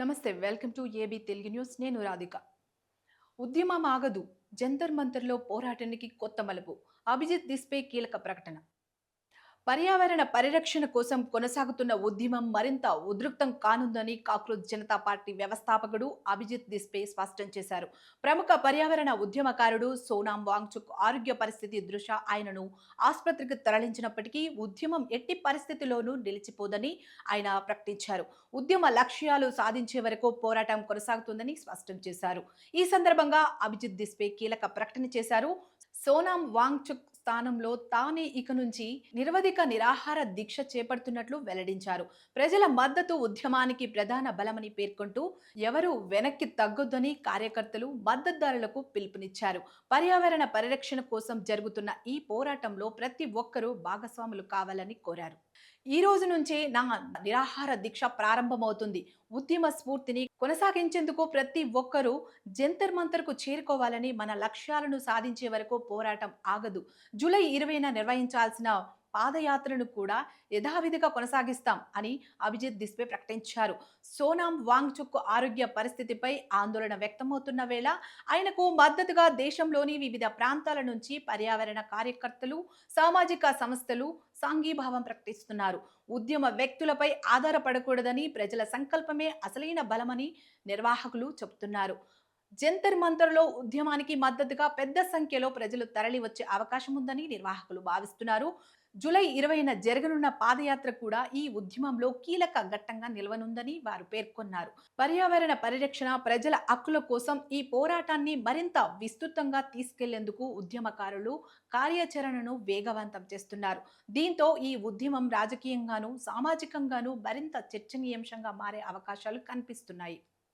నమస్తే welcome to AB Telugu news. నేను రాధిక. ఉద్యమం ఆగదు. జంతర్ మంతర్లో పోరాటానికి కొత్త మలుపు. అభిజిత్ దిస్పే కీలక ప్రకటన. పర్యావరణ పరిరక్షణ కోసం కొనసాగుతున్న ఉద్యమం మరింత ఉధృతం కానుందని కాక్రోచ్ జనతా పార్టీ వ్యవస్థాపకుడు అభిజిత్ దిస్పే స్పష్టం చేశారు. ప్రముఖ పర్యావరణ ఉద్యమకారుడు సోనాం వాంగ్చుక్ ఆరోగ్య పరిస్థితి దృష్ట్యా ఆయనను ఆసుపత్రికి తరలించినప్పటికీ ఉద్యమం ఎట్టి పరిస్థితిలోనూ నిలిచిపోదని ఆయన ప్రకటించారు. ఉద్యమ లక్ష్యాలు సాధించే వరకు పోరాటం కొనసాగుతుందని స్పష్టం చేశారు. ఈ సందర్భంగా అభిజిత్ దిస్పే కీలక ప్రకటన చేశారు. సోనాం వాంగ్చుక్ స్థానంలో తానే ఇక నుంచి నిరవధిక నిరాహార దీక్ష చేపడుతున్నట్లు వెల్లడించారు. ప్రజల మద్దతు ఉద్యమానికి ప్రధాన బలమని పేర్కొంటూ ఎవరూ వెనక్కి తగ్గొద్దని కార్యకర్తలు మద్దతుదారులకు పిలుపునిచ్చారు. పర్యావరణ పరిరక్షణ కోసం జరుగుతున్న ఈ పోరాటంలో ప్రతి ఒక్కరూ భాగస్వాములు కావాలని కోరారు. ఈ రోజు నుంచే నా నిరాహార దీక్ష ప్రారంభమవుతుంది. ఉద్యమ స్ఫూర్తిని కొనసాగించేందుకు ప్రతి ఒక్కరూ జంతర్ మంతర్కు చేరుకోవాలని, మన లక్ష్యాలను సాధించే వరకు పోరాటం ఆగదు. జూలై 20న నిర్వహించాల్సిన పాదయాత్రను కూడా యథావిధిగా కొనసాగిస్తాం అని అభిజిత్ దిస్పే ప్రకటించారు. సోనాం వాంగ్చుక్ ఆరోగ్య పరిస్థితిపై ఆందోళన వ్యక్తమవుతున్న వేళ ఆయనకు మద్దతుగా దేశంలోని వివిధ ప్రాంతాల నుంచి పర్యావరణ కార్యకర్తలు, సామాజిక సంస్థలు సంఘీభావం ప్రకటిస్తున్నారు. ఉద్యమ వ్యక్తులపై ఆధారపడకూడదని, ప్రజల సంకల్పమే అసలైన బలమని నిర్వాహకులు చెబుతున్నారు. జంతర్ మంతర్లో ఉద్యమానికి మద్దతుగా పెద్ద సంఖ్యలో ప్రజలు తరలి వచ్చే అవకాశం ఉందని నిర్వాహకులు భావిస్తున్నారు. జూలై 20న జరగనున్న పాదయాత్ర కూడా ఈ ఉద్యమంలో కీలక ఘట్టంగా నిలవనుందని వారు పేర్కొన్నారు. పర్యావరణ పరిరక్షణ, ప్రజల హక్కుల కోసం ఈ పోరాటాన్ని మరింత విస్తృతంగా తీసుకెళ్లేందుకు ఉద్యమకారులు కార్యాచరణను వేగవంతం చేస్తున్నారు. దీంతో ఈ ఉద్యమం రాజకీయంగానూ, సామాజికంగానూ మరింత చర్చనీయాంశంగా మారే అవకాశాలు కనిపిస్తున్నాయి.